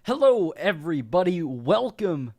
Hello everybody, welcome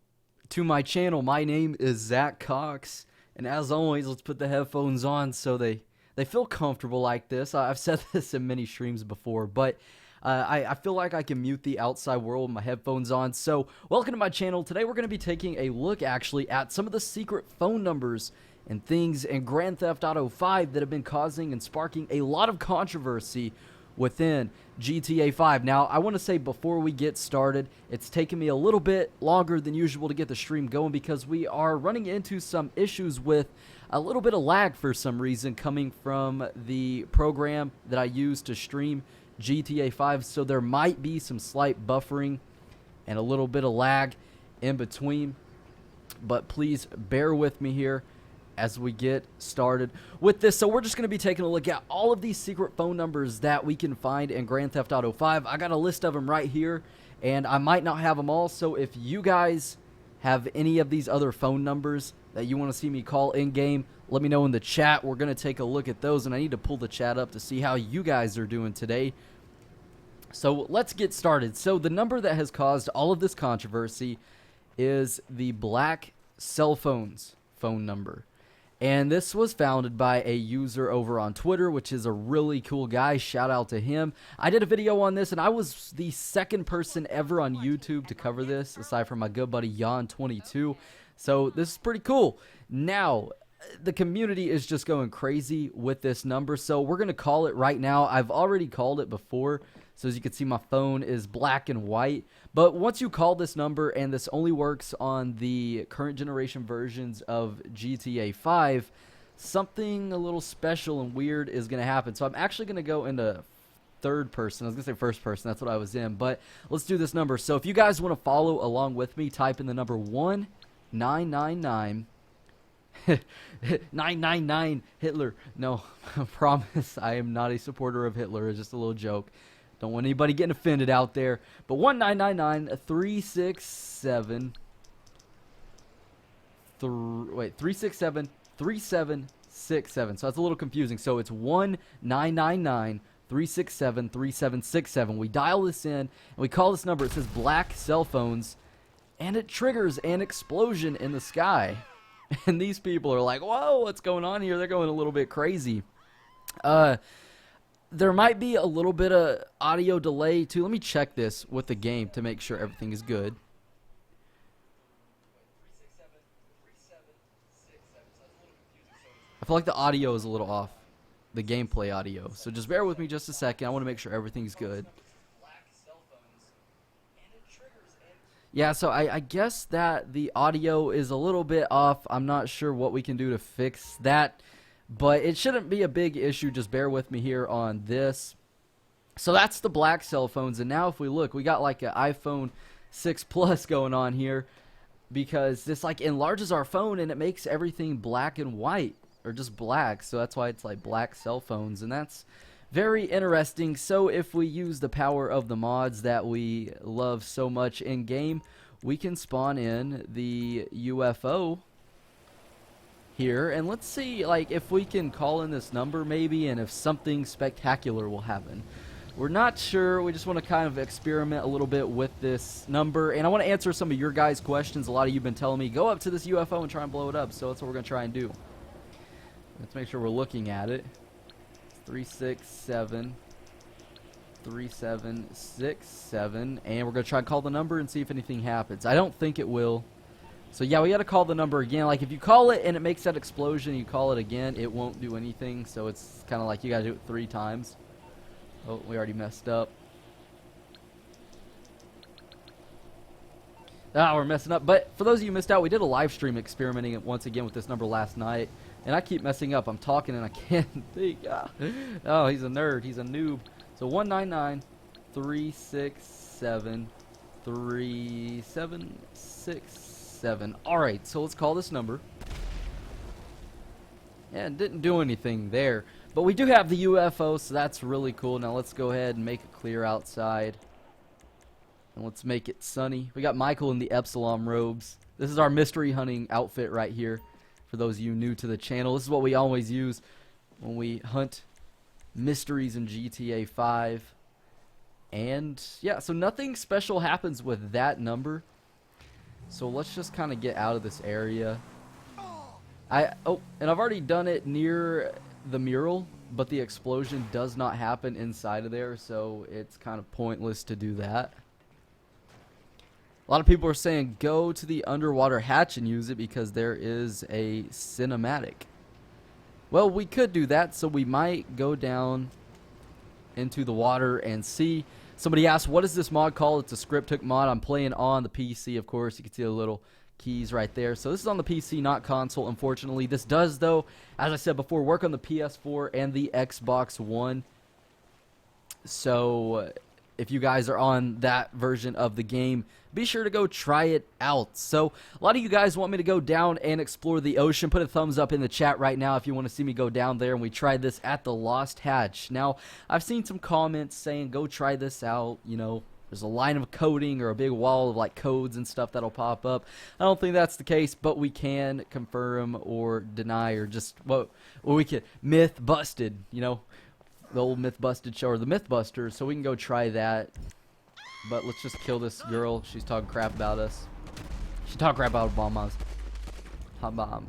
to my channel. My name is ZacCox, and as always, let's put the headphones on so they feel comfortable like this. I've said this in many streams before, but I feel like I can mute the outside world with my headphones on. So welcome to my channel. Today we're going to be taking a look actually at some of the secret phone numbers and things in Grand Theft Auto 5 that have been causing and sparking a lot of controversy within GTA 5. Now, I want to say before we get started, it's taken me a little bit longer than usual to get the stream going because we are running into some issues with a little bit of lag for some reason coming from the program that I use to stream GTA 5. So there might be some slight buffering and a little bit of lag in between, but please bear with me here as we get started with this. So we're just going to be taking a look at all of these secret phone numbers that we can find in Grand Theft Auto 5. I got a list of them right here, and I might not have them all, so if you guys have any of these other phone numbers that you want to see me call in-game, let me know in the chat. We're going to take a look at those, and I need to pull the chat up to see how you guys are doing today. So let's get started. So the number that has caused all of this controversy is the black cell phones phone number. And this was founded by a user over on Twitter, which is a really cool guy. Shout out to him. I did a video on this, and I was the second person ever on YouTube to cover this, aside from my good buddy Yon22. So this is pretty cool. Now, the community is just going crazy with this number, so we're going to call it right now. I've already called it before. So as you can see, my phone is black and white. But once you call this number, and this only works on the current generation versions of GTA 5, something a little special and weird is going to happen. So I'm actually going to go into third person. I was going to say first person. That's what I was in. But let's do this number. So if you guys want to follow along with me, type in the number 1999. 999 Hitler. No, I promise I am not a supporter of Hitler. It's just a little joke. Don't want anybody getting offended out there. But 1999-367 3767. So that's a little confusing. So it's 1999-367-3767. We dial this in and we call this number. It says black cell phones, and it triggers an explosion in the sky. And these people are like, whoa, what's going on here? They're going a little bit crazy. There might be a little bit of audio delay too. Let me check this with the game to make sure everything is good. I feel like the audio is a little off, the gameplay audio. So just bear with me just a second. I want to make sure everything's good. Yeah, so I guess that the audio is a little bit off. I'm not sure what we can do to fix that, but it shouldn't be a big issue. Just bear with me here on this. So that's the black cell phones, and now if we look, we got like an iPhone 6 Plus going on here, because this like enlarges our phone and it makes everything black and white, or just black. So that's why it's like black cell phones, and that's very interesting. So if we use the power of the mods that we love so much in game, we can spawn in the UFO here, and let's see like if we can call in this number maybe, and if something spectacular will happen. We're not sure. We just want to kind of experiment a little bit with this number, and I want to answer some of your guys' questions. A lot of you have been telling me go up to this UFO and try and blow it up, so that's what we're going to try and do. Let's make sure we're looking at it. 367 3767, and we're gonna try and call the number and see if anything happens. I don't think it will. So yeah, we gotta call the number again. Like if you call it and it makes that explosion, you call it again, it won't do anything. So it's kind of like you gotta do it 3 times. Oh, we already messed up. Ah, we're messing up. But for those of you who missed out, we did a live stream experimenting once again with this number last night. And I keep messing up. I'm talking and I can't think. Oh, he's a nerd. He's a noob. So 199-367-3767. Alright, so let's call this number. Yeah, it didn't do anything there. But we do have the UFO, so that's really cool. Now let's go ahead and make it clear outside. And let's make it sunny. We got Michael in the Epsilon robes. This is our mystery hunting outfit right here. For those of you new to the channel, this is what we always use when we hunt mysteries in GTA 5. And yeah, so nothing special happens with that number. So let's just kind of get out of this area. Oh, and I've already done it near the mural, but the explosion does not happen inside of there, so it's kind of pointless to do that. A lot of people are saying go to the underwater hatch and use it because there is a cinematic. Well, we could do that, so we might go down into the water and see. Somebody asked, what is this mod called? It's a script hook mod. I'm playing on the PC, of course. You can see the little keys right there. So this is on the PC, not console, unfortunately. This does, though, as I said before, work on the PS4 and the Xbox One. So if you guys are on that version of the game, be sure to go try it out. So a lot of you guys want me to go down and explore the ocean. Put a thumbs up in the chat right now if you want to see me go down there and we try this at the Lost Hatch. Now, I've seen some comments saying go try this out, you know. There's a line of coding or a big wall of like codes and stuff that'll pop up. I don't think that's the case, but we can confirm or deny, or just what we can myth busted, you know, the old myth busted show, or the Mythbusters. So we can go try that. But let's just kill this girl. She's talking crap about us. She's talking crap about bombs. Hot bomb.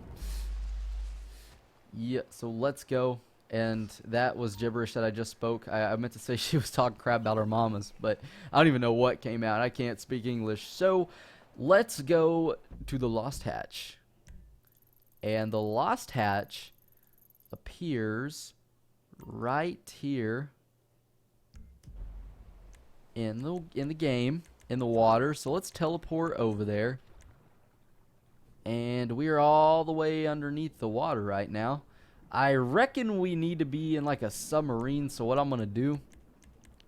Yeah. So let's go. And that was gibberish that I just spoke. I meant to say she was talking crap about our mamas, but I don't even know what came out. I can't speak English. So let's go to the Lost Hatch. And the Lost Hatch appears right here in the game, in the water. So let's teleport over there. And we are all the way underneath the water right now. I reckon we need to be in like a submarine, so what I'm going to do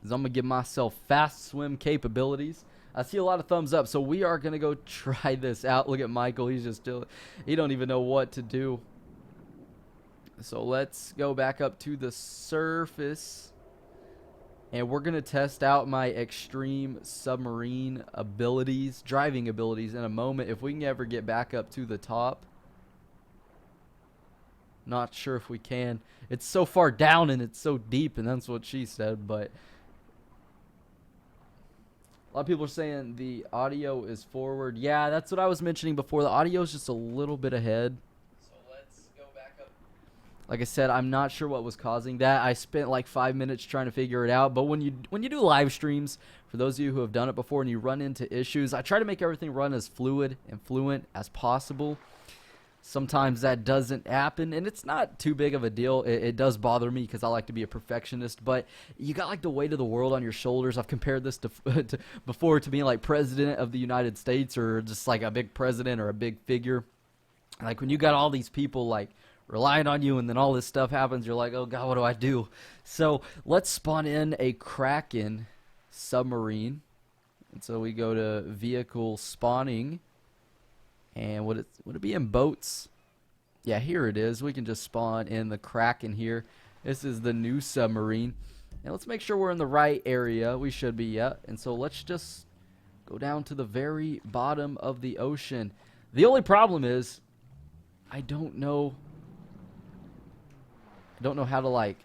is I'm going to give myself fast swim capabilities. I see a lot of thumbs up, so we are going to go try this out. Look at Michael, he's just still, he don't even know what to do. So let's go back up to the surface, and we're going to test out my extreme submarine abilities, driving abilities in a moment, if we can ever get back up to the top. Not sure if we can. It's so far down and it's so deep, and that's what she said, but a lot of people are saying the audio is forward. Yeah, that's what I was mentioning before. The audio is just a little bit ahead. So let's go back up. Like I said, I'm not sure what was causing that. I spent like 5 minutes trying to figure it out, but when you do live streams, for those of you who have done it before and you run into issues, I try to make everything run as fluid and fluent as possible. Sometimes that doesn't happen, and it's not too big of a deal. It does bother me because I like to be a perfectionist, but you got like the weight of the world on your shoulders. I've compared this to before to being like president of the United States, or just like a big president or a big figure. Like when you got all these people like relying on you, and then all this stuff happens, you're like, oh God, what do I do? So let's spawn in a Kraken submarine. And so we go to vehicle spawning. And would it be in boats? Yeah, here it is. We can just spawn in the Kraken here. This is the new submarine. And let's make sure we're in the right area. We should be, yeah. And so let's just go down to the very bottom of the ocean. The only problem is I don't know how to, like,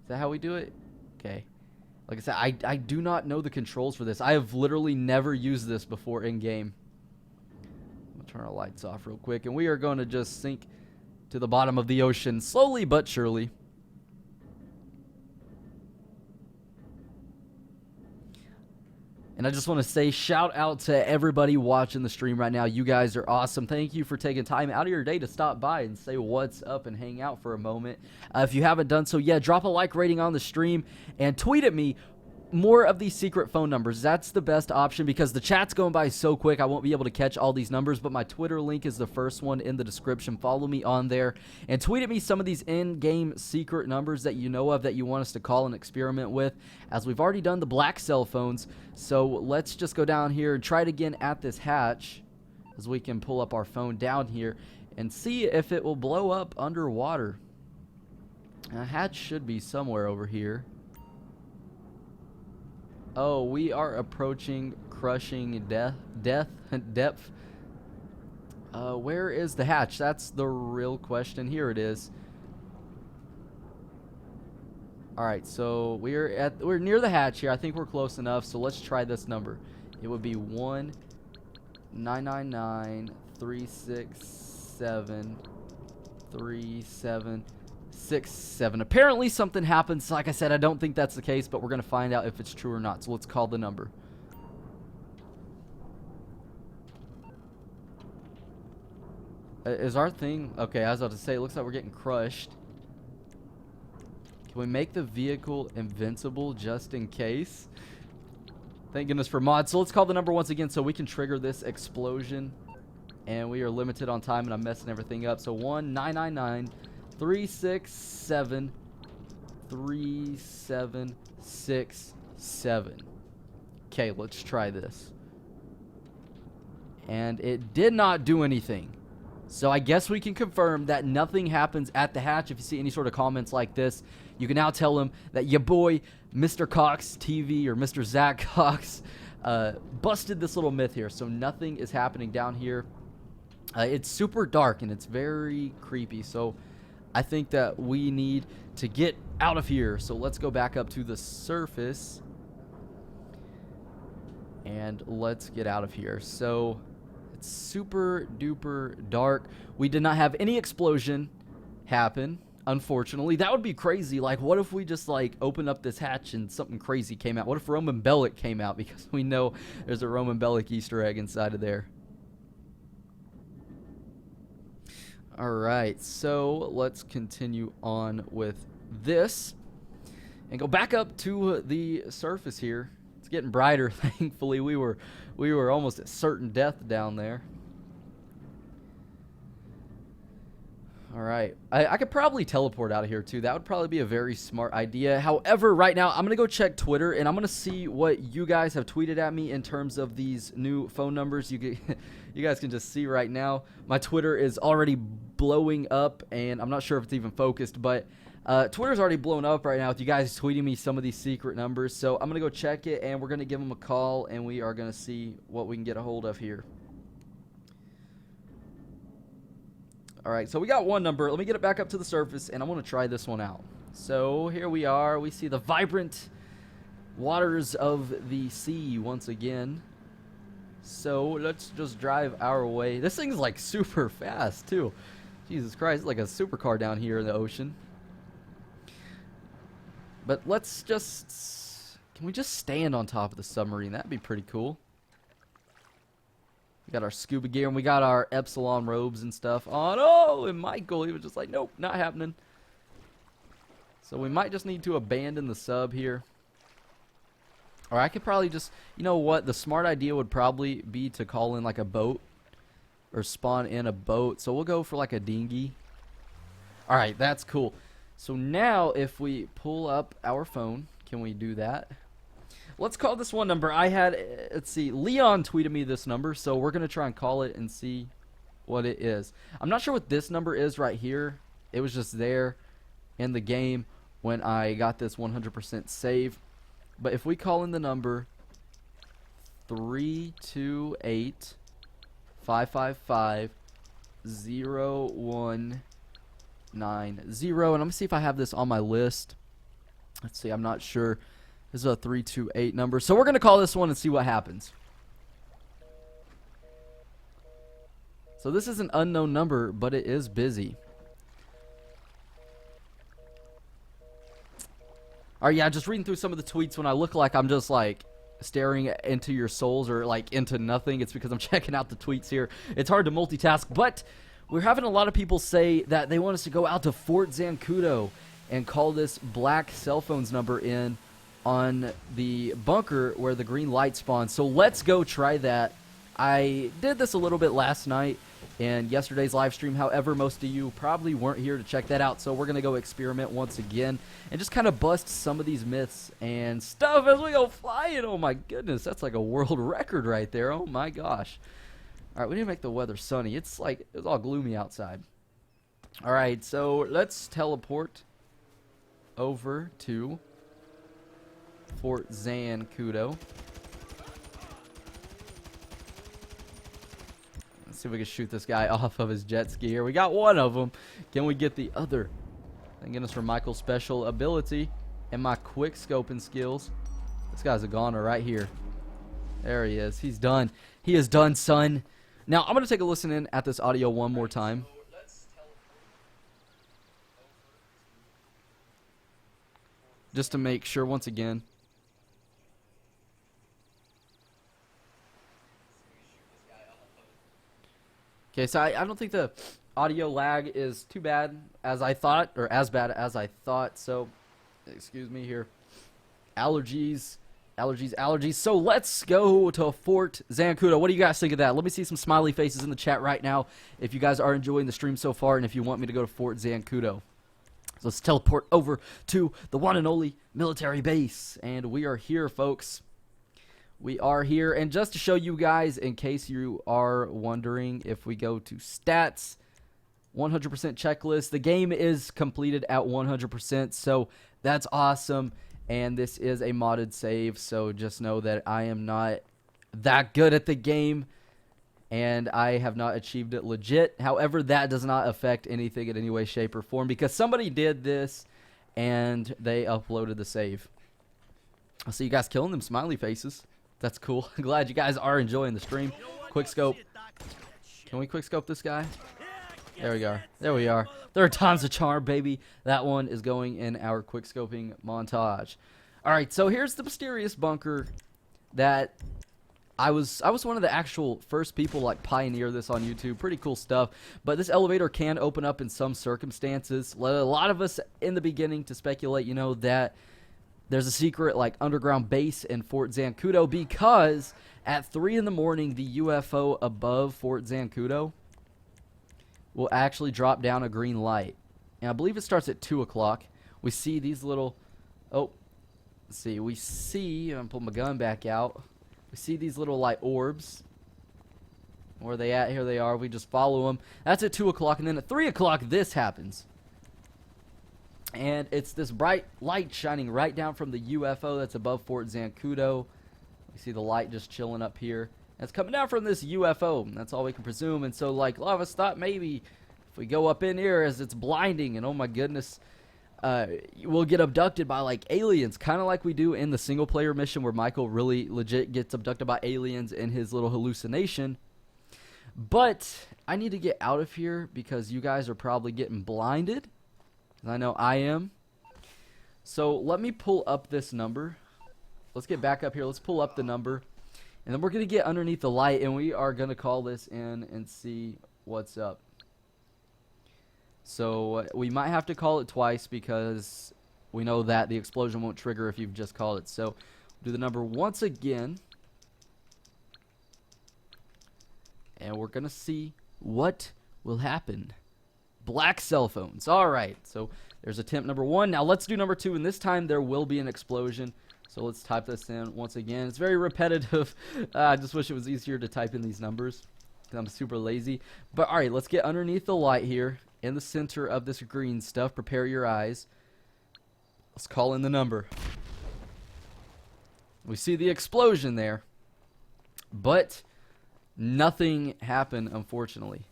is that how we do it? Okay. Like I said, I do not know the controls for this. I have literally never used this before in game. I'm going to turn our lights off real quick. And we are going to just sink to the bottom of the ocean slowly but surely. And I just want to say shout out to everybody watching the stream right now. You guys are awesome. Thank you for taking time out of your day to stop by and say what's up and hang out for a moment. If you haven't done so yet, drop a like rating on the stream and tweet at me more of these secret phone numbers. That's the best option because the chat's going by so quick I won't be able to catch all these numbers, but my Twitter link is the first one in the description. Follow me on there and tweet at me some of these in-game secret numbers that you know of that you want us to call and experiment with, as we've already done the black cell phones. So let's just go down here and try it again at this hatch, as we can pull up our phone down here and see if it will blow up underwater. A hatch should be somewhere over here. Oh, we are approaching crushing depth. Where is the hatch? That's the real question. Here it is. All right, so we're near the hatch here. I think we're close enough. So let's try this number. It would be 1-999-367-3767. Apparently something happens. Like I said, I don't think that's the case, but we're gonna find out if it's true or not. So let's call the number. Is our thing okay? I was about to say, it looks like we're getting crushed. Can we make the vehicle invincible just in case? Thank goodness for mods. So let's call the number once again so we can trigger this explosion. And we are limited on time, and I'm messing everything up. So 1-999-367-3767. Okay, let's try this. And it did not do anything. So I guess we can confirm that nothing happens at the hatch. If you see any sort of comments like this, you can now tell him that your boy, Mr. Cox TV, or Mr. Zach Cox, busted this little myth here. So nothing is happening down here. It's super dark and it's very creepy. So I think that we need to get out of here. So let's go back up to the surface. And let's get out of here. So it's super duper dark. We did not have any explosion happen, unfortunately. That would be crazy. Like, what if we just like opened up this hatch and something crazy came out? What if Roman Bellic came out? Because we know there's a Roman Bellic Easter egg inside of there. Alright, so let's continue on with this and go back up to the surface here. It's getting brighter. Thankfully, we were almost at certain death down there. All right, I could probably teleport out of here too. That would probably be a very smart idea. However, right now I'm gonna go check Twitter and I'm gonna see what you guys have tweeted at me in terms of these new phone numbers. You guys can just see right now. My Twitter is already blowing up, and I'm not sure if it's even focused, but Twitter's already blown up right now with you guys tweeting me some of these secret numbers. So I'm gonna go check it, and we're gonna give them a call, and we are gonna see what we can get a hold of here. All right, so we got one number. Let me get it back up to the surface, and I want to try this one out. So here we are. We see the vibrant waters of the sea once again. So let's just drive our way. This thing's like super fast too. Jesus Christ, it's like a supercar down here in the ocean. But let's just... Can we just stand on top of the submarine? That'd be pretty cool. We got our scuba gear, and we got our Epsilon robes and stuff on. Oh, and Michael, he was just like, nope, not happening. So we might just need to abandon the sub here. Or I could probably just, you know what, the smart idea would probably be to call in like a boat. Or spawn in a boat. So we'll go for like a dinghy. Alright, that's cool. So now if we pull up our phone, can we do that? Let's call this one number. Let's see, Leon tweeted me this number, so we're going to try and call it and see what it is. I'm not sure what this number is right here. It was just there in the game when I got this 100% save. But if we call in the number 328 555 0190, and I'm gonna see if I have this on my list. Let's see, I'm not sure. This is a 328 number, so we're gonna call this one and see what happens. So this is an unknown number, but it is busy. Alright, yeah, just reading through some of the tweets. When I look like I'm just like staring into your souls or like into nothing, it's because I'm checking out the tweets here. It's hard to multitask, but we're having a lot of people say that they want us to go out to Fort Zancudo and call this black cell phones number in on the bunker where the green light spawns. So let's go try that. I did this a little bit last night in yesterday's live stream. However, most of you probably weren't here to check that out, so we're gonna go experiment once again and just kind of bust some of these myths and stuff as we go flying. Oh my goodness, that's like a world record right there. Oh my gosh. All right, we need to make the weather sunny. It's all gloomy outside. All right, so let's teleport over to Fort Zancudo. Let's see if we can shoot this guy off of his jet ski here. We got one of them. Can we get the other? Thank goodness for Michael's special ability. and my quick scoping skills. This guy's a goner right here. There he is. He's done. He is done, son. Now, I'm going to take a listen in at this audio one more time. Just to make sure once again. Okay, so I don't think the audio lag is too bad as I thought, or as bad as I thought. So, excuse me here. Allergies. So let's go to Fort Zancudo. What do you guys think of that? Let me see some smiley faces in the chat right now if you guys are enjoying the stream so far and if you want me to go to Fort Zancudo. So let's teleport over to the one and only military base. And we are here, folks. We are here. And just to show you guys, in case you are wondering, if we go to stats, 100% checklist, the game is completed at 100%. So that's awesome. And this is a modded save, so just know that I am not that good at the game, and I have not achieved it legit. However, that does not affect anything in any way, shape, or form, because somebody did this, and they uploaded the save. I see you guys killing them smiley faces. That's cool. I'm glad you guys are enjoying the stream. Quick scope. Can we quick scope this guy? There we go. There we are. Third time's a charm, baby. That one is going in our quick scoping montage. All right, so here's the mysterious bunker that I was one of the actual first people like pioneer this on YouTube. Pretty cool stuff. But this elevator can open up in some circumstances. Led a lot of us in the beginning to speculate, you know, that there's a secret like underground base in Fort Zancudo, because at 3 in the morning the UFO above Fort Zancudo will actually drop down a green light. And I believe it starts at 2 o'clock. We see these little... Oh, let's see. We see... I'm going to pull my gun back out. We see these little, like, orbs. Where are they at? Here they are. We just follow them. That's at 2 o'clock. And then at 3 o'clock, this happens. And it's this bright light shining right down from the UFO that's above Fort Zancudo. We see the light just chilling up here. It's coming down from this UFO. That's all we can presume. And so, like, a lot of us thought maybe if we go up in here, as it's blinding, and oh my goodness, we'll get abducted by, like, aliens. Kind of like we do in the single-player mission where Michael really legit gets abducted by aliens in his little hallucination. But I need to get out of here because you guys are probably getting blinded. I know I am. So let me pull up this number. Let's get back up here. Let's pull up the number. And then we're going to get underneath the light, and we are going to call this in and see what's up. So we might have to call it twice because we know that the explosion won't trigger if you've just called it. So do the number once again. And we're going to see what will happen. Black cell phones. All right. So there's attempt number 1. Now let's do number 2, and this time there will be an explosion. So let's type this in once again. It's very repetitive. I just wish it was easier to type in these numbers because I'm super lazy. But all right, let's get underneath the light here in the center of this green stuff. Prepare your eyes. Let's call in the number. We see the explosion there, but nothing happened, unfortunately.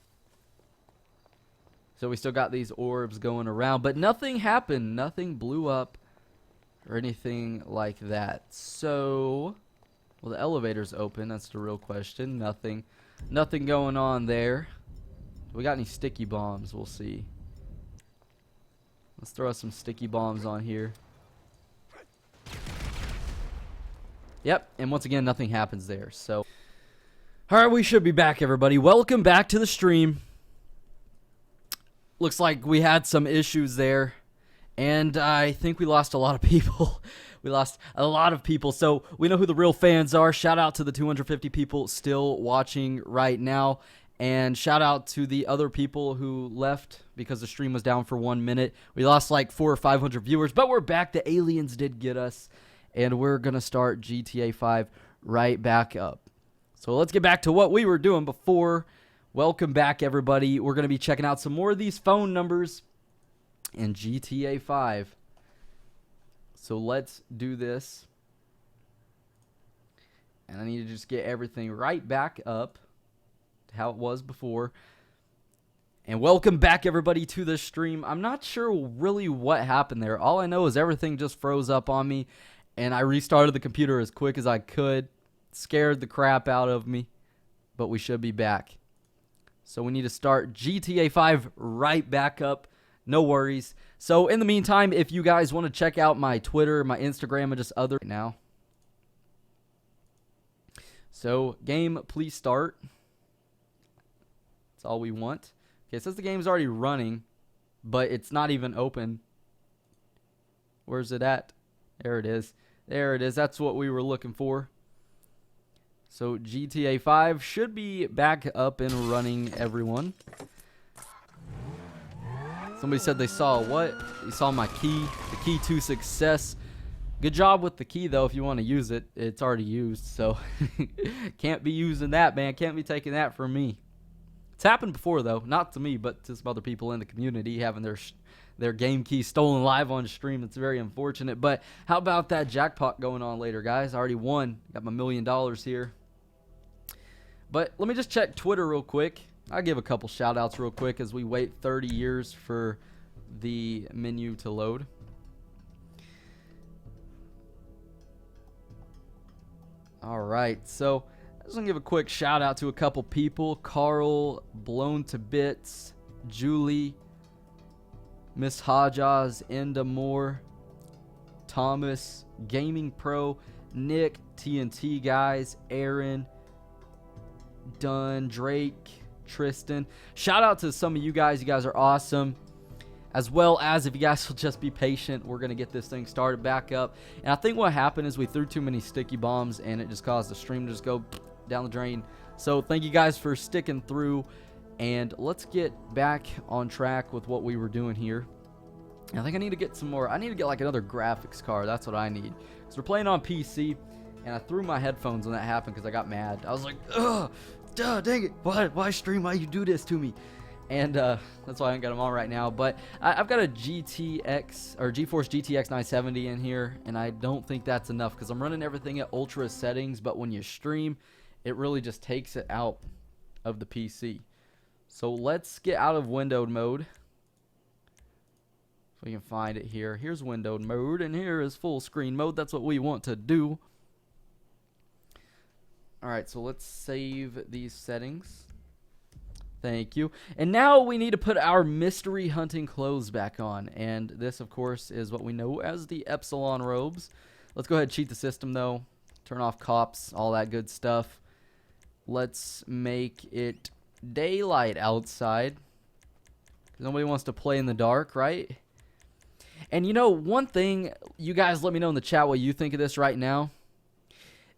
So we still got these orbs going around, but nothing happened. Nothing blew up or anything like that. So, well, the elevator's open. That's the real question. Nothing going on there. We got any sticky bombs? We'll see. Let's throw some sticky bombs on here. Yep, and once again, nothing happens there. So, alright, we should be back, everybody. Welcome back to the stream. Looks like we had some issues there. And I think we lost a lot of people. We lost a lot of people. So we know who the real fans are. Shout out to the 250 people still watching right now. And shout out to the other people who left because the stream was down for 1 minute. We lost like 400 or 500 viewers. But we're back. The aliens did get us. And we're going to start GTA 5 right back up. So let's get back to what we were doing before. Welcome back, everybody. We're going to be checking out some more of these phone numbers in GTA 5. So let's do this. And I need to just get everything right back up to how it was before. And welcome back, everybody, to the stream. I'm not sure really what happened there. All I know is everything just froze up on me, and I restarted the computer as quick as I could. Scared the crap out of me, but we should be back. So we need to start GTA 5 right back up. No worries. So in the meantime, if you guys want to check out my Twitter, my Instagram, and just other now. So game, please start. That's all we want. Okay, it says the game's already running, but it's not even open. Where's it at? There it is. There it is. That's what we were looking for. So GTA 5 should be back up and running, everyone. Somebody said they saw what? They saw my key. The key to success. Good job with the key, though, if you want to use it. It's already used, so can't be using that, man. Can't be taking that from me. It's happened before, though. Not to me, but to some other people in the community having their game key stolen live on stream. It's very unfortunate. But how about that jackpot going on later, guys? I already won. Got my $1 million here. But let me just check Twitter real quick. I'll give a couple shout-outs real quick as we wait 30 years for the menu to load. All right, so I'm just going to give a quick shout-out to a couple people. Carl, Blown to Bits, Julie, Miss Hodges, Enda Moore, Thomas, Gaming Pro, Nick, TNT Guys, Aaron, Dunn, Drake, Tristan. Shout out to some of you guys. You guys are awesome. As well as, if you guys will just be patient, we're going to get this thing started back up. And I think what happened is we threw too many sticky bombs, and it just caused the stream to just go down the drain. So thank you guys for sticking through. And let's get back on track with what we were doing here. I think I need to get some more. I need to get like another graphics card. That's what I need. Because we're playing on PC. And I threw my headphones when that happened because I got mad. I was like, ugh, duh, dang it. Why stream? Why you do this to me? And that's why I ain't got them on right now. But I've got a GeForce GTX 970 in here. And I don't think that's enough because I'm running everything at ultra settings. But when you stream, it really just takes it out of the PC. So let's get out of windowed mode. If we can find it here. Here's windowed mode. And here is full screen mode. That's what we want to do. Alright, so let's save these settings. Thank you. And now we need to put our mystery hunting clothes back on. And this, of course, is what we know as the Epsilon robes. Let's go ahead and cheat the system, though. Turn off cops, all that good stuff. Let's make it daylight outside. Nobody wants to play in the dark, right? And you know, one thing, you guys let me know in the chat what you think of this right now.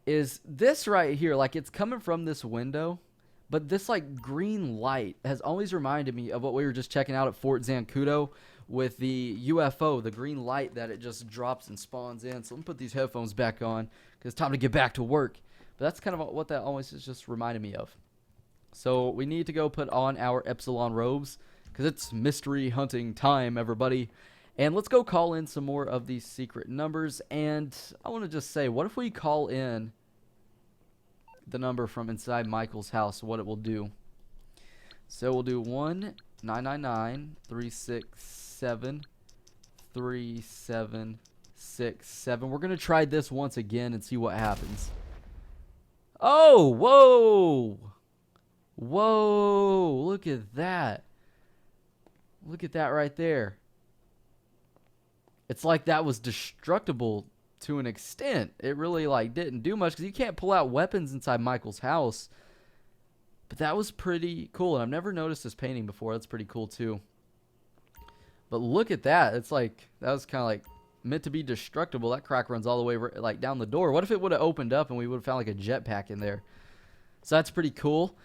Is this right here, like it's coming from this window, but this like green light has always reminded me of what we were just checking out at Fort Zancudo with the UFO, the green light that it just drops and spawns in. So let me put these headphones back on because it's time to get back to work. But that's kind of what that always is just reminded me of. So we need to go put on our Epsilon robes because it's mystery hunting time, everybody. And let's go call in some more of these secret numbers. And I want to just say, what if we call in the number from inside Michael's house, what it will do? So we'll do 1-999-367-3767. We're going to try this once again and see what happens. Oh, whoa. Whoa, look at that. Look at that right there. It's like that was destructible to an extent. It really like didn't do much because you can't pull out weapons inside Michael's house. But that was pretty cool. And I've never noticed this painting before. That's pretty cool too. But look at that. It's like, that was kind of like meant to be destructible. That crack runs all the way like down the door. What if it would have opened up and we would have found like a jetpack in there? So that's pretty cool.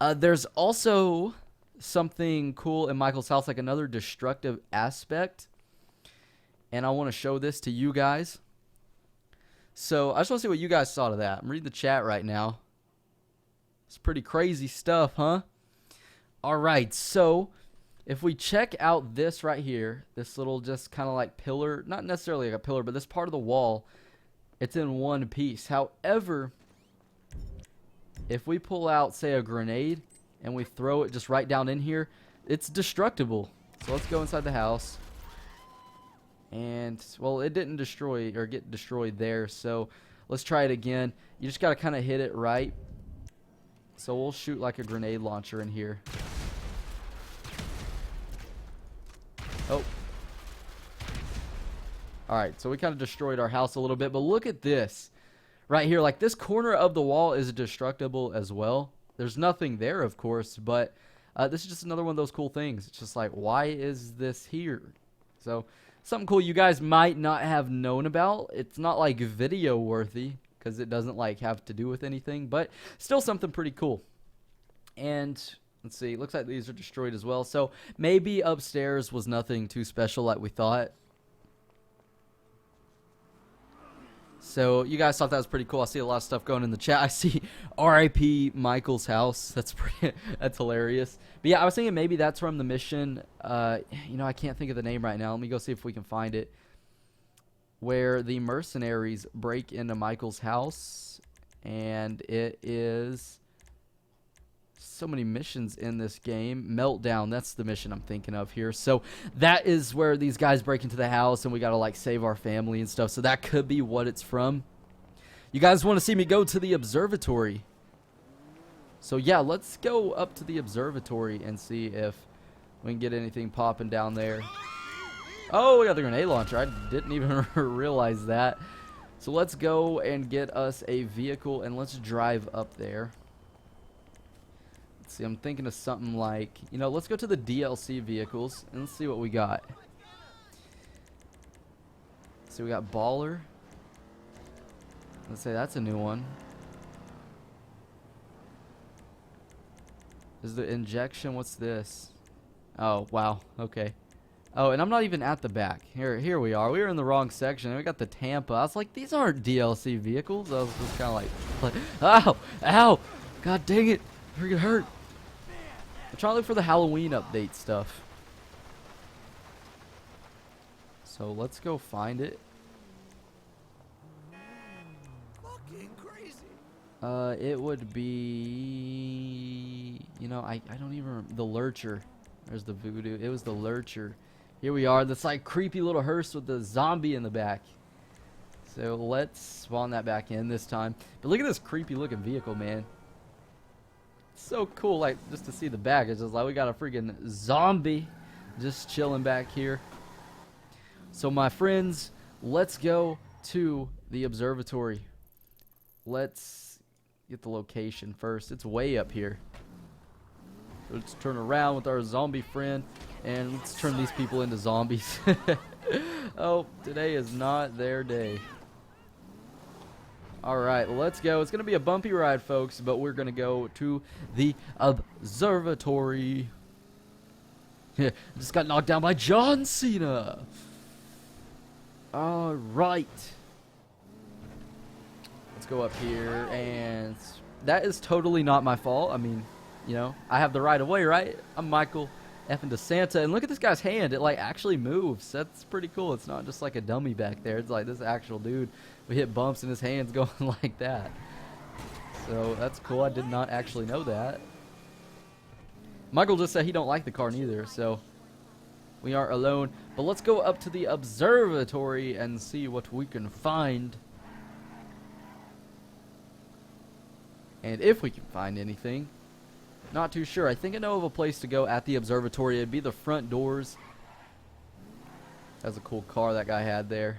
There's also something cool in Michael's house, like another destructive aspect. And I want to show this to you guys. So I just want to see what you guys thought of that. I'm reading the chat right now. It's pretty crazy stuff, huh? All right, so if we check out this right here, this little just kind of like pillar, not necessarily like a pillar, but this part of the wall, it's in one piece. However, if we pull out, say, a grenade and we throw it just right down in here, it's destructible. So let's go inside the house. And, well, it didn't destroy or get destroyed there. So let's try it again. You just got to kind of hit it right. So we'll shoot like a grenade launcher in here. Oh. Alright, so we kind of destroyed our house a little bit. But look at this. Right here, like this corner of the wall is destructible as well. There's nothing there, of course, but this is just another one of those cool things. It's just like, why is this here? So, something cool you guys might not have known about. It's not like video worthy because it doesn't like have to do with anything, but still something pretty cool. And let's see, looks like these are destroyed as well. So maybe upstairs was nothing too special like we thought. So you guys thought that was pretty cool. I see a lot of stuff going in the chat. I see R.I.P. Michael's house. That's pretty. That's hilarious. But yeah, I was thinking maybe that's from the mission. You know, I can't think of the name right now. Let me go see if we can find it. Where the mercenaries break into Michael's house, and it is so many missions in this game. Meltdown, that's the mission I'm thinking of here. So that is where these guys break into the house and we gotta like save our family and stuff. So that could be what it's from. You guys want to see me go to the observatory? So yeah, let's go up to the observatory and see if we can get anything popping down there. Oh, we got the grenade launcher. I didn't even realize that. So let's go and get us a vehicle and let's drive up there. See, I'm thinking of something like, you know, let's go to the DLC vehicles and let's see what we got. So we got Baller. Let's say that's a new one. Is the injection? What's this? Oh, wow. Okay. Oh, and I'm not even at the back. Here we are. We were in the wrong section. We got the Tampa. I was like, these aren't DLC vehicles. I was just kind of like, ow, ow, god dang it, freaking hurt. I'm trying to look for the Halloween update stuff. So let's go find it. Fucking crazy. It would be, you know, I don't even remember. The Lurcher. There's the voodoo. It was the Lurcher. Here we are. This like creepy little hearse with the zombie in the back. So let's spawn that back in this time. But look at this creepy looking vehicle, man. So cool, like just to see the back. It's just like we got a freaking zombie just chilling back here. So my friends, let's go to the observatory. Let's get the location first. It's way up here. Let's turn around with our zombie friend and let's turn these people into zombies. Oh, today is not their day. Alright, let's go. It's going to be a bumpy ride, folks, but we're going to go to the observatory. Just got knocked down by John Cena. Alright. Let's go up here, and that is totally not my fault. I mean, you know, I have the right of way, right? I'm Michael effing DeSanta, and look at this guy's hand. It, like, actually moves. That's pretty cool. It's not just like a dummy back there. It's like this actual dude. We hit bumps and his hand's going like that. So that's cool. I did not actually know that. Michael just said he don't like the car neither, so we are alone. But let's go up to the observatory and see what we can find. And if we can find anything. Not too sure. I think I know of a place to go at the observatory. It'd be the front doors. That's a cool car that guy had there.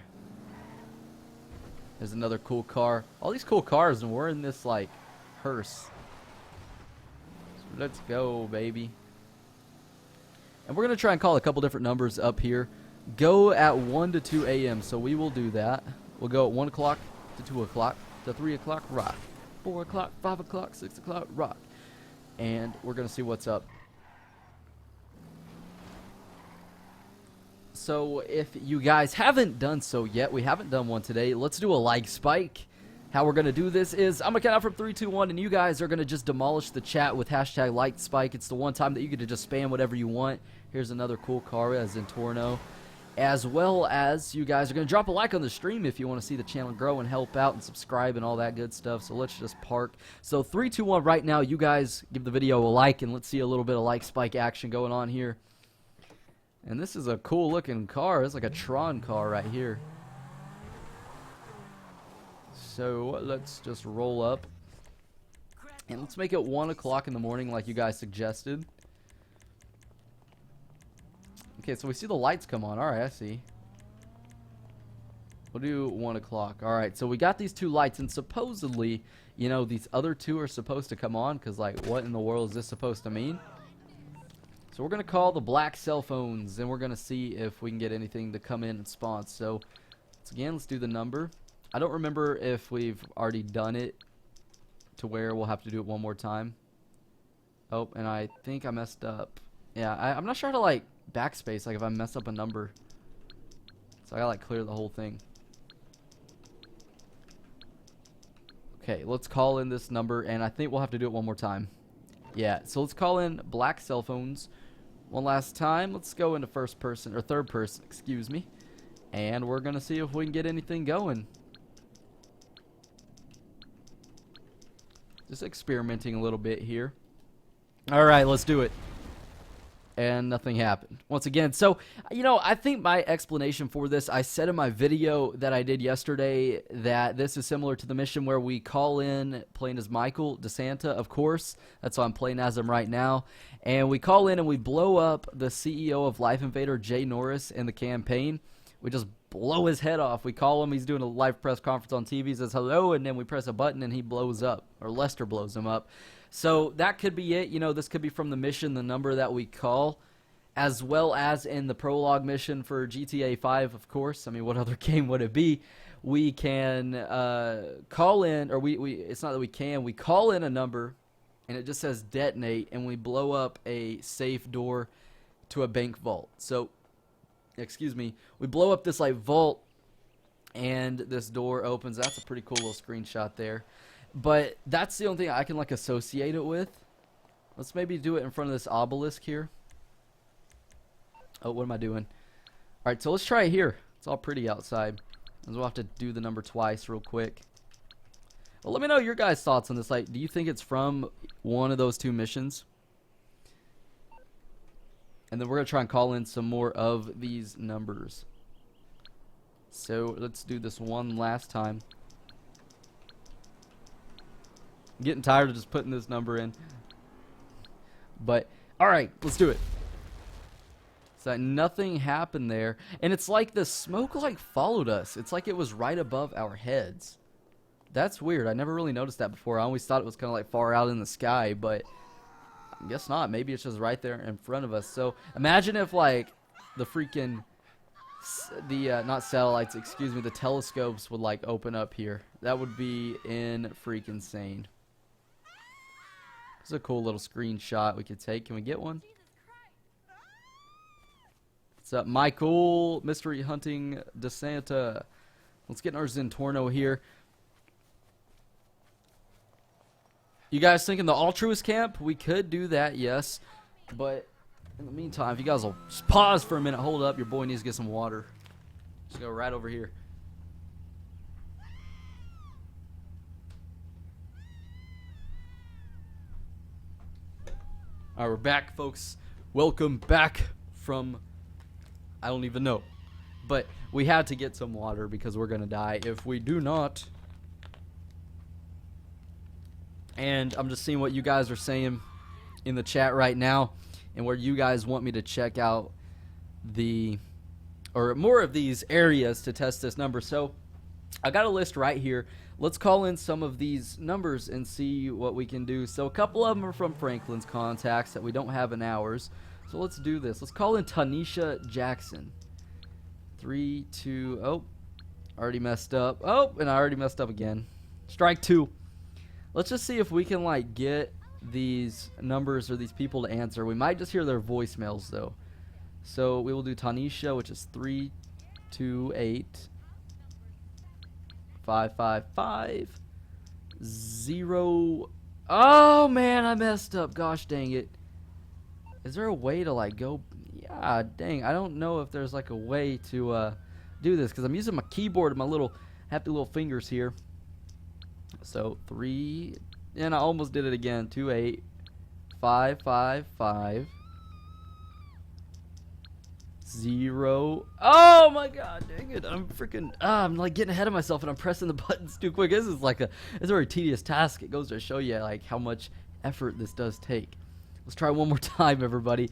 There's another cool car. All these cool cars, and we're in this, like, hearse. So let's go, baby. And we're going to try and call a couple different numbers up here. Go at 1 to 2 a.m., so we will do that. We'll go at 1 o'clock to 2 o'clock to 3 o'clock, rock. 4 o'clock, 5 o'clock, 6 o'clock, rock. And we're going to see what's up. So if you guys haven't done so yet, we haven't done one today, let's do a like spike. How we're going to do this is I'm going to count out from 3, 2, 1, and you guys are going to just demolish the chat with hashtag like spike. It's the one time that you get to just spam whatever you want. Here's another cool car as in Torno. as well as you guys are going to drop a like on the stream if you want to see the channel grow and help out and subscribe and all that good stuff. So let's just park. So 3, 2, 1 right now. You guys give the video a like, and let's see a little bit of like spike action going on here. And this is a cool looking car. It's like a Tron car right here. So let's just roll up. And let's make it 1 o'clock in the morning like you guys suggested. Okay, so we see the lights come on. Alright, I see. We'll do 1 o'clock. Alright, so we got these 2 lights, and supposedly, you know, these other 2 are supposed to come on, because, like, what in the world is this supposed to mean? So we're going to call the black cell phones, and we're going to see if we can get anything to come in and spawn. So, again, let's do the number. I don't remember if we've already done it to where we'll have to do it one more time. Oh, and I think I messed up. Yeah, I'm not sure how to, like, backspace, like, if I mess up a number. So I gotta, like, clear the whole thing. Okay, let's call in this number, and I think we'll have to do it one more time. Yeah, so let's call in black cell phones one last time. Let's go into first person, or third person, excuse me. And we're gonna see if we can get anything going. Just experimenting a little bit here. Alright, let's do it. And nothing happened once again. So, you know, I think my explanation for this, I said in my video that I did yesterday that this is similar to the mission where we call in, playing as Michael DeSanta, of course. That's why I'm playing as him right now. And we call in and we blow up the CEO of Life Invader, Jay Norris, in the campaign. We just blow his head off. We call him. He's doing a live press conference on TV. He says hello, and then we press a button and he blows up, or Lester blows him up. So that could be it. You know, this could be from the mission, the number that we call, as well as in the prologue mission for GTA 5, of course. I mean, what other game would it be? We can call in, or it's not that we can, we call in a number, and it just says detonate, and we blow up a safe door to a bank vault. So, excuse me, we blow up this, like, vault, and this door opens. That's a pretty cool little screenshot there. But that's the only thing I can, like, associate it with. Let's maybe do it in front of this obelisk here. Oh, what am I doing? Alright, so let's try it here. It's all pretty outside. And we'll have to do the number twice real quick. Well, let me know your guys' thoughts on this. Like, do you think it's from one of those 2 missions? And then we're going to try and call in some more of these numbers. So, let's do this one last time. I'm getting tired of just putting this number in. But, alright, let's do it. So nothing happened there. And it's like the smoke, like, followed us. It's like it was right above our heads. That's weird. I never really noticed that before. I always thought it was kind of like far out in the sky, but I guess not. Maybe it's just right there in front of us. So imagine if, like, the freaking, not satellites, excuse me, the telescopes would, like, open up here. That would be freaking insane. It's a cool little screenshot we could take. Can we get one? What's up, Michael? Mystery Hunting DeSanta. Let's get in our Zentorno here. You guys thinking the altruist camp? We could do that, yes. But in the meantime, if you guys will just pause for a minute, hold up. Your boy needs to get some water. Just go right over here. Alright, we're back, folks. Welcome back from, I don't even know. But we had to get some water because we're going to die if we do not. And I'm just seeing what you guys are saying in the chat right now, and where you guys want me to check out or more of these areas to test this number. So I got a list right here. Let's call in some of these numbers and see what we can do. So a couple of them are from Franklin's contacts that we don't have in ours. So let's do this. Let's call in Tanisha Jackson. 3, 2, oh, already messed up. Oh, and I already messed up again. Strike 2. Let's just see if we can, like, get these numbers or these people to answer. We might just hear their voicemails, though. So we will do Tanisha, which is 328 555 0. Oh man, I messed up. Gosh dang it. Is there a way to, like, go? Yeah, God dang, I don't know if there's like a way to do this because I'm using my keyboard and my little happy little fingers here. So 3, and I almost did it again. 2 8 5 5 5 0. Oh my god, dang it! I'm freaking I'm like getting ahead of myself and I'm pressing the buttons too quick. This is like it's a very tedious task. It goes to show you like how much effort this does take. Let's try one more time, everybody.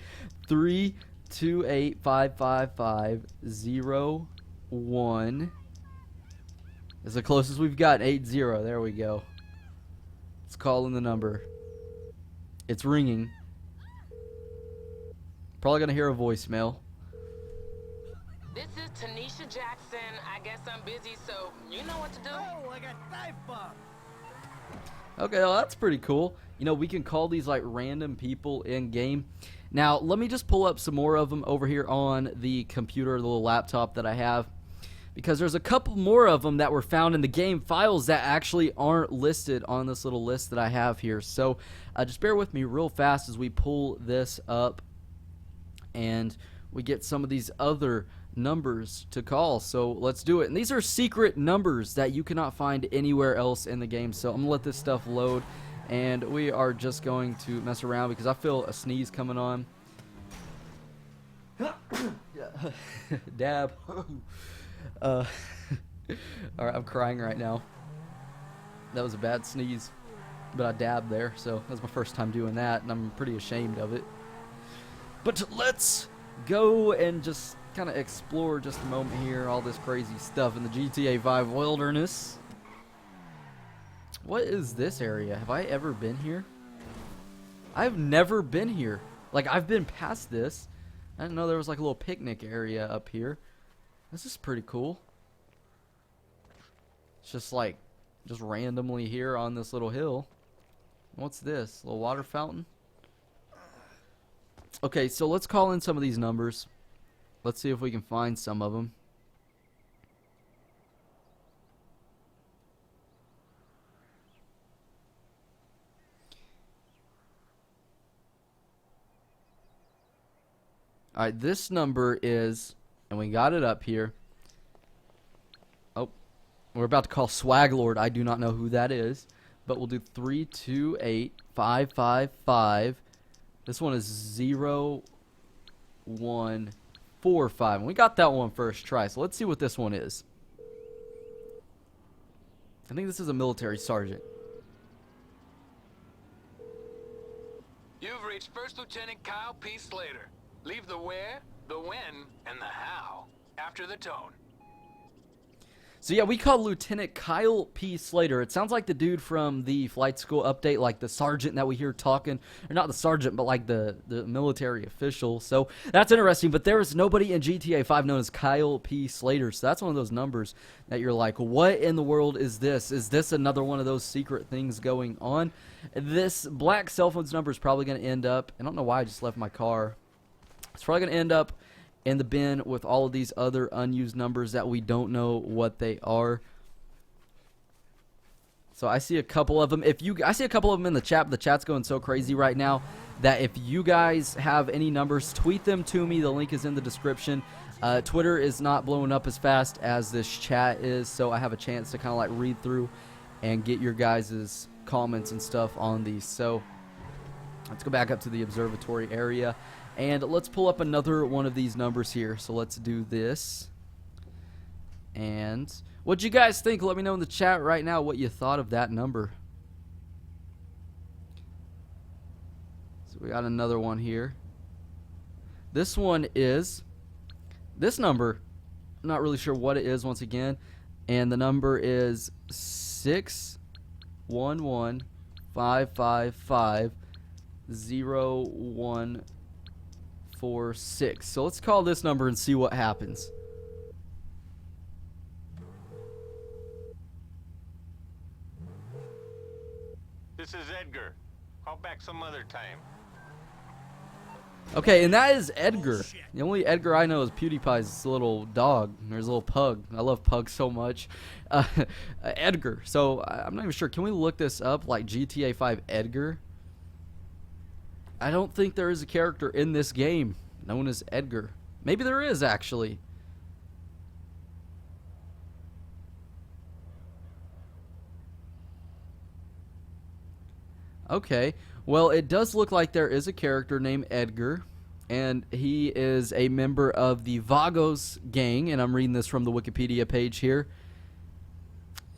3 2 8 5 5 5 0 1. It's the closest we've got. 8 0. There we go. Let's call in the number. It's ringing. Probably gonna hear a voicemail. This is Tanisha Jackson. I guess I'm busy, so you know what to do. Oh, I got dive bomb. Okay, well, that's pretty cool. You know, we can call these like random people in game. Now, let me just pull up some more of them over here on the computer, the little laptop that I have, because there's a couple more of them that were found in the game files that actually aren't listed on this little list that I have here. So just bear with me real fast as we pull this up and we get some of these other numbers to call. So let's do it. And these are secret numbers that you cannot find anywhere else in the game. So I'm gonna let this stuff load and we are just going to mess around because I feel a sneeze coming on. Dab. Alright, I'm crying right now. That was a bad sneeze, but I dabbed there, so that's my first time doing that and I'm pretty ashamed of it. But let's go and just kind of explore just a moment here, all this crazy stuff in the GTA 5 wilderness. What is this area? Have I ever been here? I've never been here. Like, I've been past this. I didn't know there was like a little picnic area up here. This is pretty cool. It's just like, just randomly here on this little hill. What's this? A little water fountain? Okay, so let's call in some of these numbers. Let's see if we can find some of them. Alright, this number is, and we got it up here. Oh, we're about to call Swag Lord. I do not know who that is, but we'll do 3 2 8 5 5 5. This one is 0 1 4 5. And we got that one first try, so let's see what this one is. I think this is a military sergeant. You've reached First Lieutenant Kyle P. Slater. Leave the where, the when, and the how after the tone. So yeah, we call Lieutenant Kyle P. Slater. It sounds like the dude from the flight school update, like the sergeant that we hear talking, or not the sergeant, but like the military official. So that's interesting, but there is nobody in GTA 5 known as Kyle P. Slater. So that's one of those numbers that you're like, what in the world is this? Is this another one of those secret things going on? This black cell phone's number is probably going to end up, I don't know why I just left my car. It's probably going to end up in the bin with all of these other unused numbers that we don't know what they are. So I see a couple of them. I see a couple of them in the chat. The chat's going so crazy right now that if you guys have any numbers, tweet them to me. The link is in the description. Twitter is not blowing up as fast as this chat is, so I have a chance to kind of like read through and get your guys' comments and stuff on these. So let's go back up to the observatory area. And let's pull up another one of these numbers here. So let's do this. And what'd you guys think? Let me know in the chat right now what you thought of that number. So we got another one here. This one is, this number, I'm not really sure what it is once again. And the number is 611-555-0146. So let's call this number and see what happens. This is Edgar. Call back some other time. Okay, and that is Edgar. The only Edgar I know is PewDiePie's little dog. There's a little pug. I love pugs so much. Edgar. So I'm not even sure. Can we look this up? Like GTA 5 Edgar? I don't think there is a character in this game known as Edgar. Maybe there is, actually. Okay, well, it does look like there is a character named Edgar, and he is a member of the Vagos gang, and I'm reading this from the Wikipedia page here.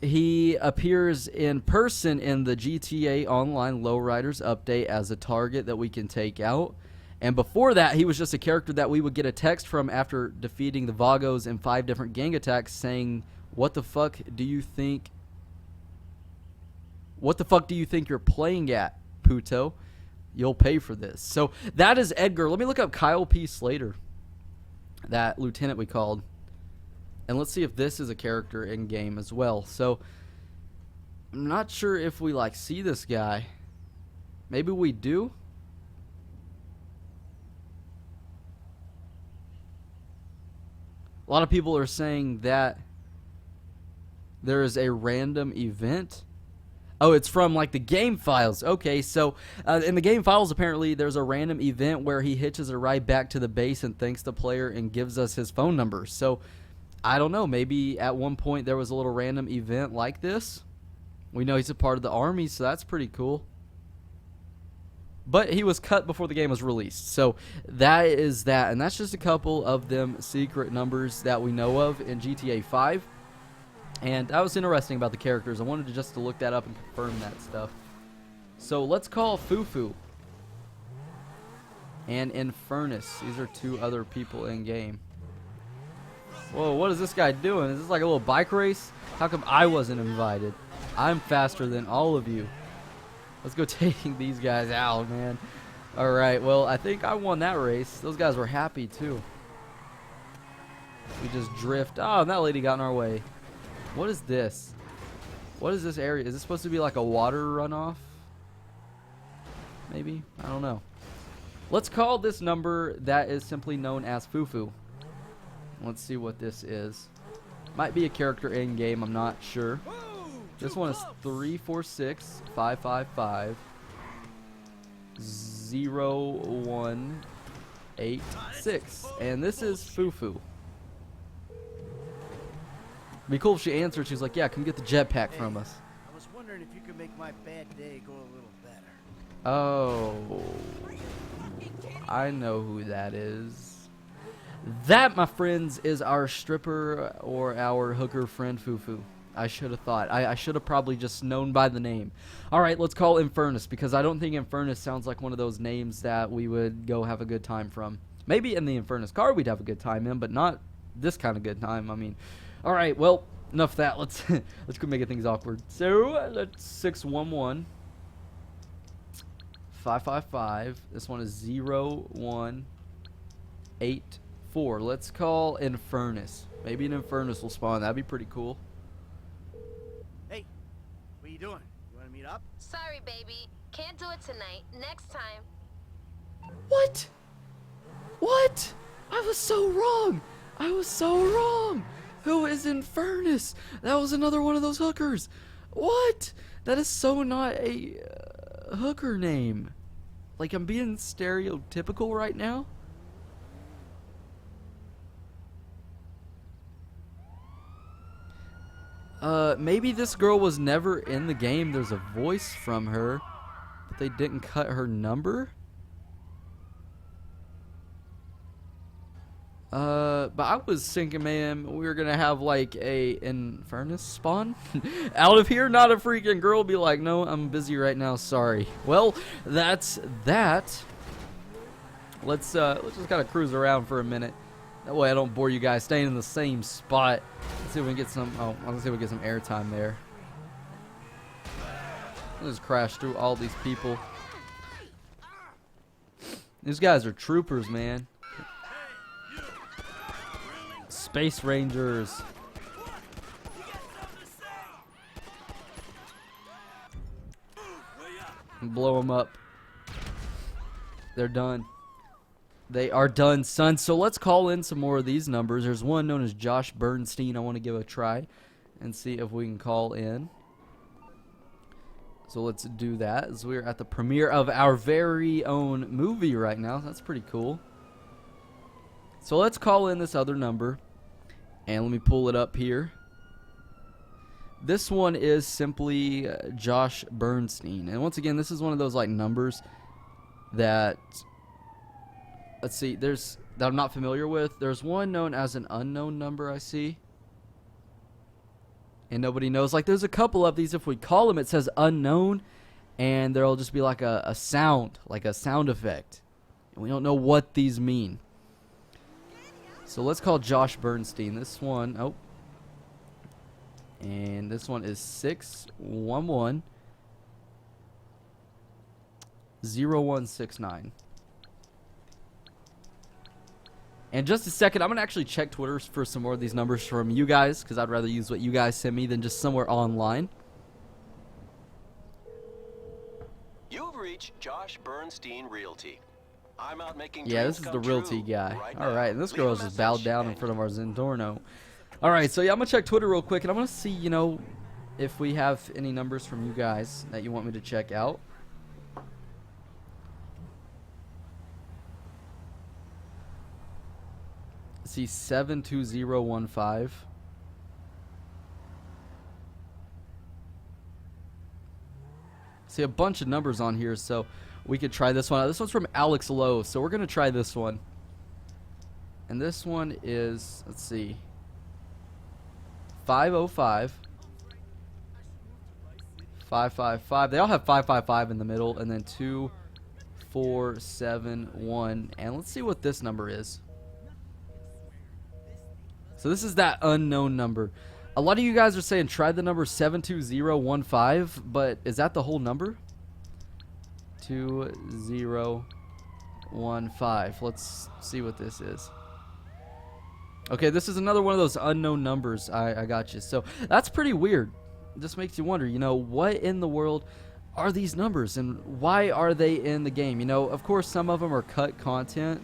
He appears in person in the GTA Online Lowriders update as a target that we can take out. And before that, he was just a character that we would get a text from after defeating the Vagos in 5 different gang attacks saying, "What the fuck do you think? What the fuck do you think you're playing at, Puto? You'll pay for this." So that is Edgar. Let me look up Kyle P. Slater, that lieutenant we called. And let's see if this is a character in game as well. So I'm not sure if we like see this guy. Maybe we do. A lot of people are saying that there is a random event. Oh, it's from like the game files. Okay, so in the game files, apparently there's a random event where he hitches a ride back to the base and thanks the player and gives us his phone number. So I don't know. Maybe at one point there was a little random event like this. We know he's a part of the army, so that's pretty cool. But he was cut before the game was released. So that is that. And that's just a couple of them secret numbers that we know of in GTA 5. And that was interesting about the characters. I wanted to just to look that up and confirm that stuff. So let's call Fufu and Infernus. These are 2 other people in game. Whoa, what is this guy doing? Is this like a little bike race? How come I wasn't invited? I'm faster than all of you. Let's go taking these guys out, man. Alright, well, I think I won that race. Those guys were happy, too. We just drift. Oh, and that lady got in our way. What is this? What is this area? Is this supposed to be like a water runoff? Maybe? I don't know. Let's call this number that is simply known as Fufu. Let's see what this is. Might be a character in game, I'm not sure. This one is 346-555-0186. And this is Fufu. Be cool if she answered. She's like, "Yeah, come get the jetpack from us." I was wondering if you could make my bad day go a little better. Oh, I know who that is. That, my friends, is our stripper or our hooker friend Fufu. I should have thought. I should have probably just known by the name. All right, let's call Infernus, because I don't think Infernus sounds like one of those names that we would go have a good time from. Maybe in the Infernus car we'd have a good time in, but not this kind of good time. I mean, all right, well, enough of that. Let's let's quit making things awkward. So let's 611-555. This one is 0184. Let's call Infernus. Maybe an Infernus will spawn. That'd be pretty cool. Hey, what are you doing? You want to meet up? Sorry, baby. Can't do it tonight. Next time. What? What? I was so wrong. I was so wrong. Who is Infernus? That was another one of those hookers. What? That is so not a hooker name. Like, I'm being stereotypical right now. Maybe this girl was never in the game. There's a voice from her, but they didn't cut her number. But I was thinking, man, we were gonna have like a Infernus spawn out of here. Not a freaking girl be like, "No, I'm busy right now. Sorry." Well, that's that. Let's just kind of cruise around for a minute. That way I don't bore you guys staying in the same spot. Let's see if we can get some. Oh, let's see if we can get some airtime there. Let's just crash through all these people. These guys are troopers, man. Space Rangers. Blow them up. They're done. They are done, son. So let's call in some more of these numbers. There's one known as Josh Bernstein I want to give a try and see if we can call in. So let's do that, as we're at the premiere of our very own movie right now. That's pretty cool. So let's call in this other number, and let me pull it up here. This one is simply Josh Bernstein, and once again, this is one of those like numbers that, let's see, that I'm not familiar with. There's one known as an unknown number I see, and nobody knows. Like, there's a couple of these. If we call them, it says unknown, and there'll just be like a sound, like a sound effect, and we don't know what these mean. So let's call Josh Bernstein. This one, oh, and this one is 611-0169. And just a second, I'm going to actually check Twitter for some more of these numbers from you guys, because I'd rather use what you guys send me than just somewhere online. You've reached Josh Bernstein Realty. I'm out making Yeah, dreams this is come the realty true guy. right All now. right, and this Leave a girl's just bowed message down in and front of our Zentorno. All right, so yeah, I'm going to check Twitter real quick, and I'm going to see, you know, if we have any numbers from you guys that you want me to check out. Let's see, 72015. See a bunch of numbers on here, so we could try this one out. This one's from Alex Lowe, so we're going to try this one. And this one is, let's see, 505 555. They all have 555 in the middle, and then 2471. And let's see what this number is. So this is that unknown number. A lot of you guys are saying try the number 72015, but is that the whole number? 2015. Let's see what this is. Okay, this is another one of those unknown numbers. I got you. So that's pretty weird. It just makes you wonder, you know, what in the world are these numbers and why are they in the game? You know, of course, some of them are cut content,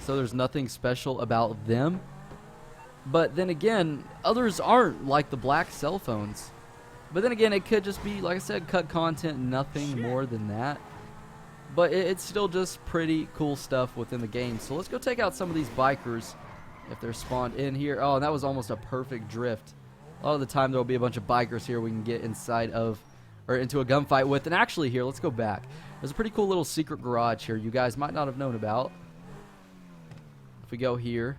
so there's nothing special about them. But then again, others aren't, like the black cell phones. But then again, it could just be, like I said, cut content, nothing more than that. But it's still just pretty cool stuff within the game. So let's go take out some of these bikers if they're spawned in here. Oh, and that was almost a perfect drift. A lot of the time there will be a bunch of bikers here we can get inside of, or into a gunfight with. And actually here, let's go back. There's a pretty cool little secret garage here you guys might not have known about. If we go here.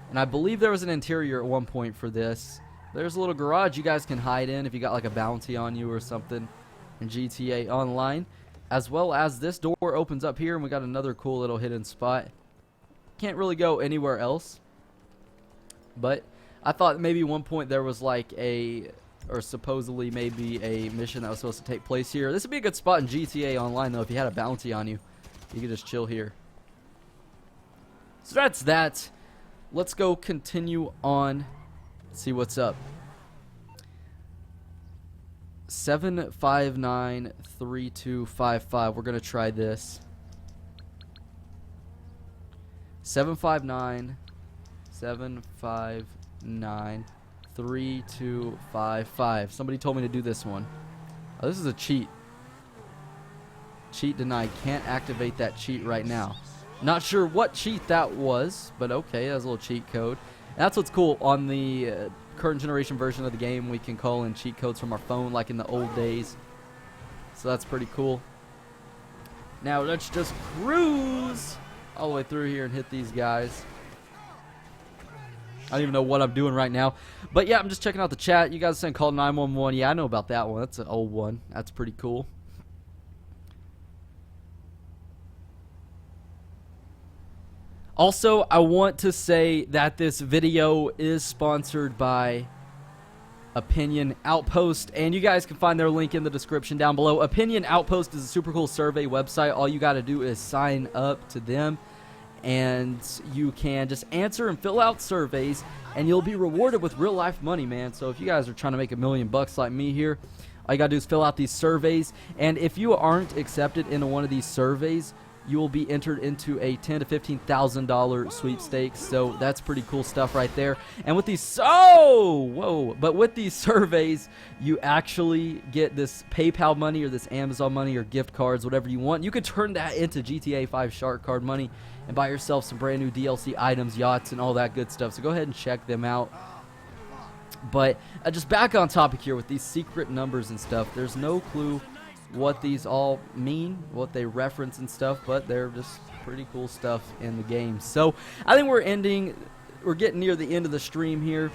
And I believe there was an interior at one point for this. There's a little garage you guys can hide in if you got like a bounty on you or something in GTA Online. As well as this door opens up here and we got another cool little hidden spot. Can't really go anywhere else. But I thought maybe one point there was like a, or supposedly maybe a mission that was supposed to take place here. This would be a good spot in GTA Online though if you had a bounty on you. You could just chill here. So that's that. Let's go continue on. See what's up. 7593255. We're gonna try this. 7593255. Somebody told me to do this one. Oh, this is a cheat. Cheat denied. Can't activate that cheat right now. Not sure what cheat that was, but okay, that's a little cheat code. And that's what's cool. On the current generation version of the game, we can call in cheat codes from our phone like in the old days. So that's pretty cool. Now let's just cruise all the way through here and hit these guys. I don't even know what I'm doing right now. But yeah, I'm just checking out the chat. You guys are saying call 911. Yeah, I know about that one. That's an old one. That's pretty cool. Also, I want to say that this video is sponsored by Opinion Outpost, and you guys can find their link in the description down below. Opinion Outpost is a super cool survey website. All you got to do is sign up to them, and you can just answer and fill out surveys, and you'll be rewarded with real-life money, man. So if you guys are trying to make $1 million like me here, all you got to do is fill out these surveys, and if you aren't accepted into one of these surveys, you will be entered into a $10,000 to $15,000 sweepstakes. So that's pretty cool stuff right there. And with these, but with these surveys, you actually get this PayPal money or this Amazon money or gift cards, whatever you want. You can turn that into GTA 5 shark card money and buy yourself some brand new DLC items, yachts, and all that good stuff. So go ahead and check them out. But just back on topic here with these secret numbers and stuff. There's no clue what these all mean, what they reference and stuff, but they're just pretty cool stuff in the game. So I think we're getting near the end of the stream here.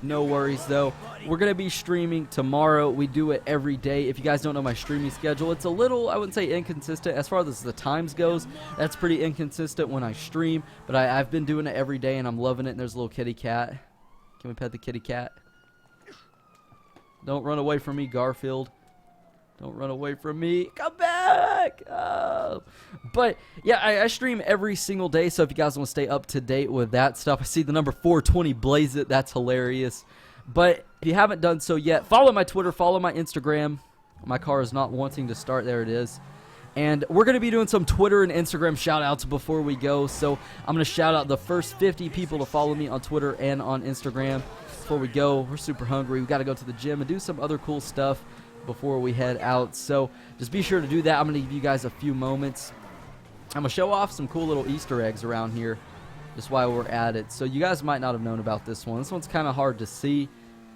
No worries though. We're going to be streaming tomorrow. We do it every day. If you guys don't know my streaming schedule, it's a little, I wouldn't say inconsistent. As far as the times goes, that's pretty inconsistent when I stream, but I've been doing it every day and I'm loving it. And there's a little kitty cat. Can we pet the kitty cat? Don't run away from me, Garfield. Don't run away from me. Come back! Oh. But, yeah, I stream every single day, so if you guys want to stay up to date with that stuff, I see the number 420 blaze it. That's hilarious. But if you haven't done so yet, follow my Twitter, follow my Instagram. My car is not wanting to start. There it is. And we're going to be doing some Twitter and Instagram shout-outs before we go. So I'm going to shout out the first 50 people to follow me on Twitter and on Instagram before we go. We're super hungry. We got to go to the gym and do some other cool stuff before we head out. So just be sure to do that. I'm going to give you guys a few moments. I'm going to show off some cool little Easter eggs around here just while we're at it. So you guys might not have known about this one. This one's kind of hard to see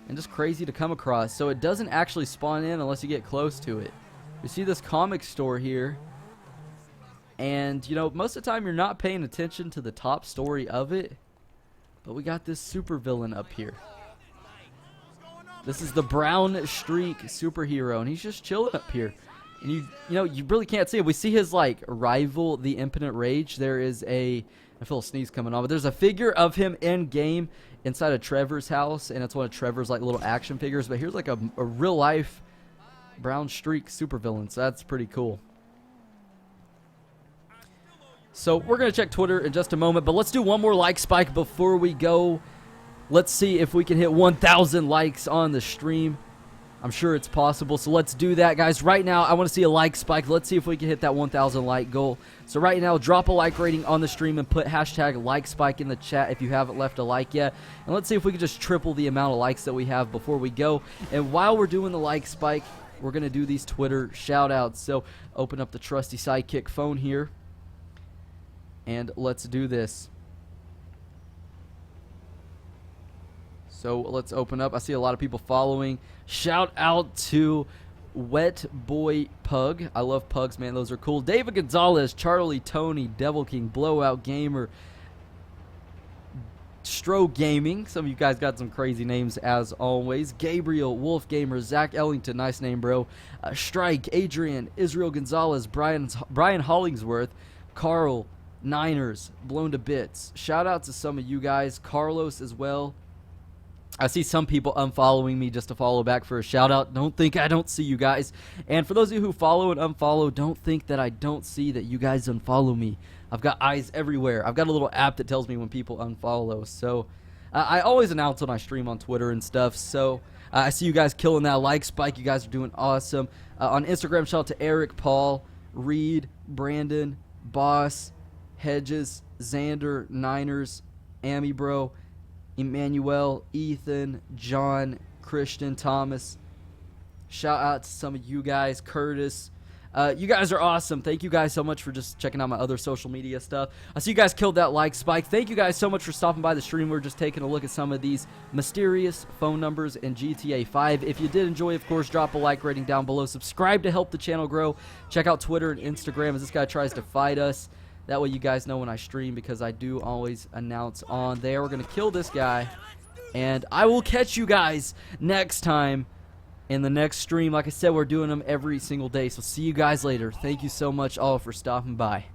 and just crazy to come across. So it doesn't actually spawn in unless you get close to it. We see this comic store here, and you know, most of the time you're not paying attention to the top story of it, but we got this supervillain up here. This is the Brown Streak superhero, and he's just chilling up here. And you know, you really can't see it. We see his like rival, the Impotent Rage. There is I feel a sneeze coming on, but there's a figure of him in game inside of Trevor's house, and it's one of Trevor's like little action figures. But here's like a real life Brown Streak supervillain, so that's pretty cool. So we're going to check Twitter in just a moment, but let's do one more like spike before we go. Let's see if we can hit 1,000 likes on the stream. I'm sure it's possible, so let's do that, guys. Right now, I want to see a like spike. Let's see if we can hit that 1,000 like goal. So right now, drop a like rating on the stream and put hashtag like spike in the chat if you haven't left a like yet. And let's see if we can just triple the amount of likes that we have before we go. And while we're doing the like spike, we're going to do these Twitter shout-outs. So open up the trusty Sidekick phone here, and let's do this. So let's open up. I see a lot of people following. Shout out to Wet Boy Pug. I love pugs, man. Those are cool. David Gonzalez, Charlie Tony, Devil King, Blowout Gamer, Stro Gaming. Some of you guys got some crazy names as always. Gabriel, Wolf Gamer, Zach Ellington, nice name, bro. Strike, Adrian, Israel Gonzalez, Brian Hollingsworth, Carl, Niners, Blown to Bits. Shout out to some of you guys. Carlos as well. I see some people unfollowing me just to follow back for a shout out. Don't think I don't see you guys. And for those of you who follow and unfollow, don't think that I don't see that you guys unfollow me. I've got eyes everywhere. I've got a little app that tells me when people unfollow. So I always announce when I stream on Twitter and stuff. So I see you guys killing that like spike. You guys are doing awesome. On Instagram, shout out to Eric, Paul, Reed, Brandon, Boss, Hedges, Xander, Niners, Amy Bro, Emmanuel, Ethan, John, Christian, Thomas. Shout out to some of you guys. Curtis. You guys are awesome. Thank you guys so much for just checking out my other social media stuff. I see you guys killed that like spike. Thank you guys so much for stopping by the stream. We're just taking a look at some of these mysterious phone numbers in GTA 5. If you did enjoy, of course, drop a like rating down below. Subscribe to help the channel grow. Check out Twitter and Instagram as this guy tries to fight us. That way you guys know when I stream, because I do always announce on there. We're going to kill this guy, and I will catch you guys next time in the next stream. Like I said, we're doing them every single day, so see you guys later. Thank you so much all for stopping by.